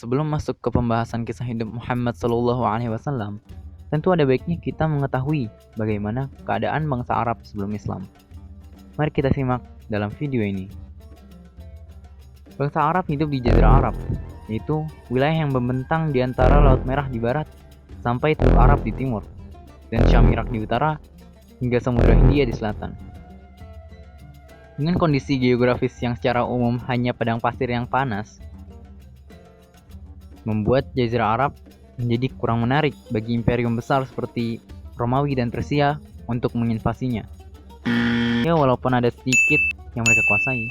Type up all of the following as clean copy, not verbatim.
Sebelum masuk ke pembahasan kisah hidup Muhammad SAW, tentu ada baiknya kita mengetahui bagaimana keadaan bangsa Arab sebelum Islam. Mari kita simak dalam video ini. Bangsa Arab hidup di Jazirah Arab, yaitu wilayah yang membentang di antara Laut Merah di barat sampai Teluk Arab di timur, dan Syam Irak di utara, hingga Samudra Hindia di selatan. Dengan kondisi geografis yang secara umum hanya padang pasir yang panas, membuat Jazirah Arab menjadi kurang menarik bagi imperium besar seperti Romawi dan Persia untuk menginvasinya. Ya, walaupun ada sedikit yang mereka kuasai.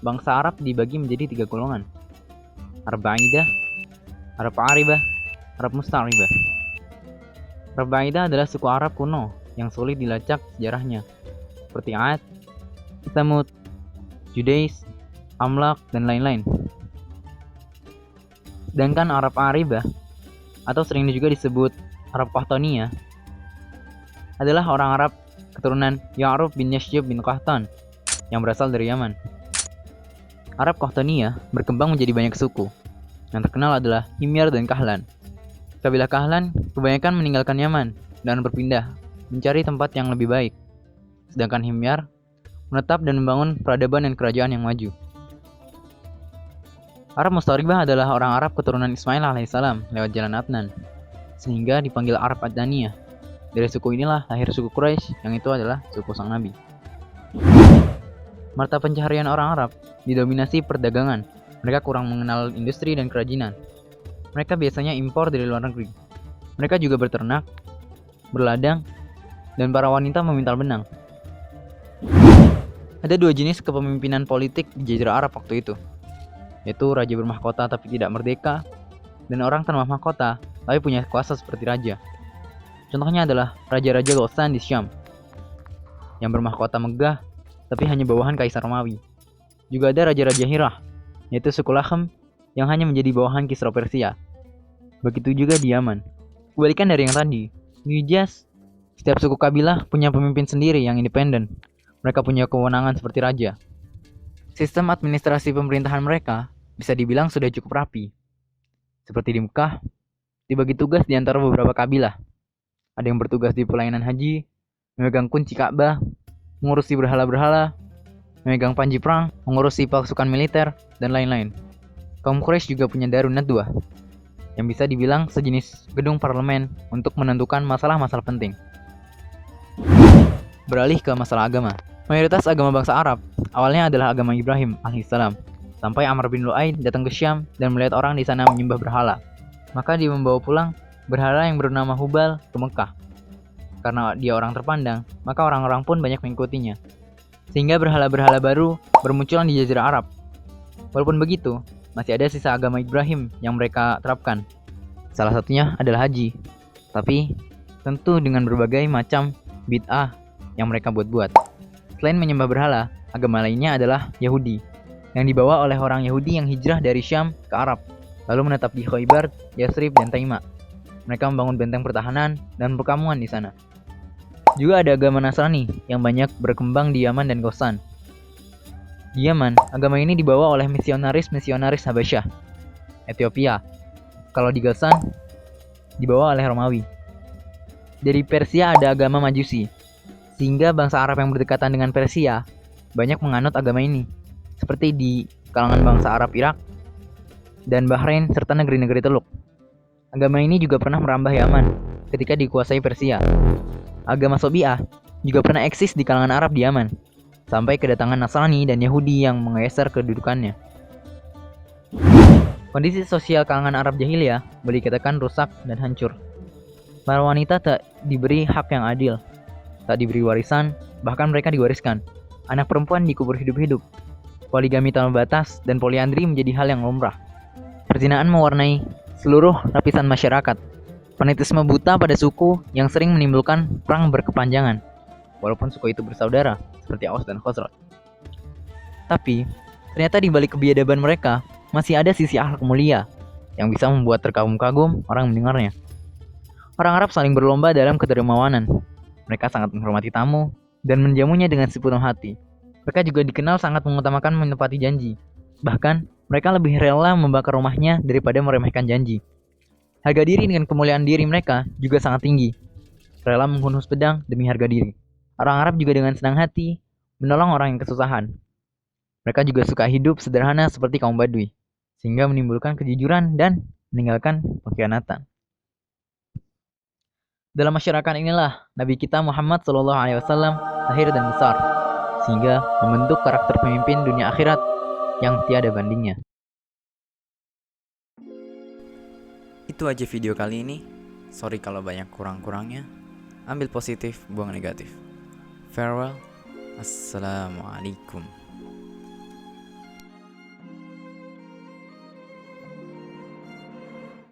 Bangsa Arab dibagi menjadi 3 golongan: Arab Ba'idah, Arab Aribah, Arab Musta'ribah. Arab Ba'idah adalah suku Arab kuno yang sulit dilacak sejarahnya, seperti Ad, Tsamud, Judais, Amlak, dan lain-lain. Sedangkan Arab Aribah, atau sering juga disebut Arab Qahtaniya, adalah orang Arab keturunan Ya'rub bin Yashyub bin Qahtan yang berasal dari Yaman. Arab Qahtaniya berkembang menjadi banyak suku. Yang terkenal adalah Himyar dan Kahlan. Kabilah Kahlan kebanyakan meninggalkan Yaman dan berpindah mencari tempat yang lebih baik. Sedangkan Himyar menetap dan membangun peradaban dan kerajaan yang maju. Arab Musta'ribah adalah orang Arab keturunan Ismail alaihissalam lewat jalan Adnan, sehingga dipanggil Arab Adnaniyah. Dari suku inilah lahir suku Quraisy, yang itu adalah suku sang Nabi. Mata pencaharian orang Arab didominasi perdagangan. Mereka kurang mengenal industri dan kerajinan. Mereka biasanya impor dari luar negeri. Mereka juga berternak, berladang, dan para wanita memintal benang. Ada 2 jenis kepemimpinan politik di Jazirah Arab waktu itu, yaitu raja bermahkota tapi tidak merdeka, dan orang tanpa mahkota tapi punya kuasa seperti raja. Contohnya adalah raja-raja Ghassan di Syam, yang bermahkota megah tapi hanya bawahan Kaisar Romawi. Juga ada raja-raja Hirah, yaitu suku Lakhem yang hanya menjadi bawahan Kisra Persia. Begitu juga di Yaman. Kebalikan dari yang tadi, di Hijaz, setiap suku kabilah punya pemimpin sendiri yang independen. Mereka punya kewenangan seperti raja. Sistem administrasi pemerintahan mereka bisa dibilang sudah cukup rapi. Seperti di Mekah, dibagi tugas di antara beberapa kabilah. Ada yang bertugas di pelayanan haji, memegang kunci Ka'bah, mengurusi berhala-berhala, memegang panji perang, mengurusi pasukan militer, dan lain-lain. Kaum Quraisy juga punya Darun Nadwah, yang bisa dibilang sejenis gedung parlemen untuk menentukan masalah-masalah penting. Beralih ke masalah agama. Mayoritas agama bangsa Arab awalnya adalah agama Ibrahim alaihissalam, sampai Amr bin Lu'ay datang ke Syam dan melihat orang di sana menyembah berhala. Maka dia membawa pulang berhala yang bernama Hubal ke Mekah. Karena dia orang terpandang, maka orang-orang pun banyak mengikutinya. Sehingga berhala-berhala baru bermunculan di Jazirah Arab. Walaupun begitu, masih ada sisa agama Ibrahim yang mereka terapkan. Salah satunya adalah haji. Tapi tentu dengan berbagai macam bid'ah yang mereka buat-buat. Selain menyembah berhala, agama lainnya adalah Yahudi, yang dibawa oleh orang Yahudi yang hijrah dari Syam ke Arab, lalu menetap di Khaybar, Yathrib, dan Taima. Mereka membangun benteng pertahanan dan perkampungan di sana. Juga ada agama Nasrani yang banyak berkembang di Yaman dan Ghassan. Di Yaman, agama ini dibawa oleh misionaris Habasyah, Ethiopia. Kalau di Ghassan, dibawa oleh Romawi. Dari Persia ada agama Majusi, sehingga bangsa Arab yang berdekatan dengan Persia banyak menganut agama ini, seperti di kalangan bangsa Arab Irak dan Bahrain serta negeri-negeri Teluk. Agama ini juga pernah merambah Yaman ketika dikuasai Persia. Agama Sobi'ah juga pernah eksis di kalangan Arab di Yaman, sampai kedatangan Nasrani dan Yahudi yang menggeser kedudukannya. Kondisi sosial kalangan Arab jahiliyah boleh dikatakan rusak dan hancur. Para wanita tak diberi hak yang adil, tak diberi warisan, bahkan mereka diwariskan. Anak perempuan dikubur hidup-hidup. Poligami tanpa batas dan poliandri menjadi hal yang lumrah. Perzinahan mewarnai seluruh lapisan masyarakat. Fanatisme buta pada suku yang sering menimbulkan perang berkepanjangan, walaupun suku itu bersaudara, seperti Aus dan Khazraj. Tapi, ternyata di balik kebiadaban mereka, masih ada sisi akhlak mulia, yang bisa membuat terkagum-kagum orang mendengarnya. Orang Arab saling berlomba dalam kedermawanan. Mereka sangat menghormati tamu dan menjamunya dengan sepenuh hati. Mereka juga dikenal sangat mengutamakan menepati janji. Bahkan, mereka lebih rela membakar rumahnya daripada meremehkan janji. Harga diri dengan kemuliaan diri mereka juga sangat tinggi, rela menghunus pedang demi harga diri. Orang Arab juga dengan senang hati menolong orang yang kesusahan. Mereka juga suka hidup sederhana seperti kaum Badui, sehingga menimbulkan kejujuran dan meninggalkan pengkhianatan. Dalam masyarakat inilah Nabi kita Muhammad SAW lahir dan besar, sehingga membentuk karakter pemimpin dunia akhirat yang tiada bandingnya. Itu aja video kali ini. Sorry kalau banyak kurang-kurangnya. Ambil positif, buang negatif. Farewell. Assalamualaikum.